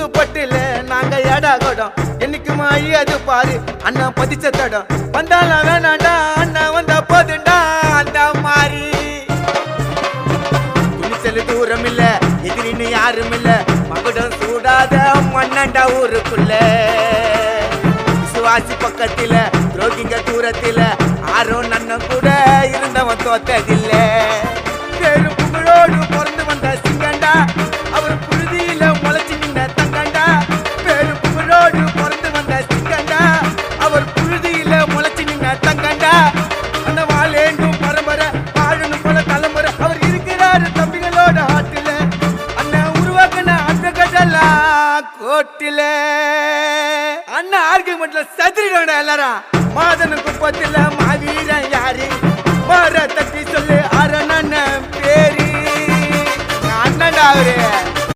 புதுப்பட்டில நாங்க ஏடா கொடம் என்னைக்குமா அது பாரு அண்ணா பதிச்ச தடம் வந்தாலும் வேணாண்டா அண்ணா வந்தா போதுண்டா அந்த மாதிரி துணிச்சல் தூரம் இல்ல எதிரின்னு யாரும் இல்ல மகுடம் சூடாத மண்ணண்டா ஊருக்குள்ள விசுவாசி பக்கத்தில துரோகிங்க தூரத்தில ஆரும் நன்னம் கூட இருந்தவன் தோத்ததில்ல பெரும் புகழோடு பிறந்து வந்த சிங்கண்டா அவர் புழுதியில முளைச்சு நின்ன தங்கண்டா பெரும் புகழோடு பிறந்து வந்த சிங்கண்டா அவர் புழுதியில முளைச்சு நின்ன தங்கண்டா அந்த வாழேண்டும் பரம்பரை வாழணும் போல தலைமுறை அவர் இருக்கிறாரு தம்பிகளோட ஆட்டில அண்ணன் உருவாக்கின அந்த கட்டலா கோட்டில அண்ணன் ஆர்குமெண்ட்ல சதுரிடா எல்லாரும் மாதன குப்பத்தில மாவீரன் யாரு மாற தட்டி சொல்லு அரணன் பேரு அண்ணன்டா அவரு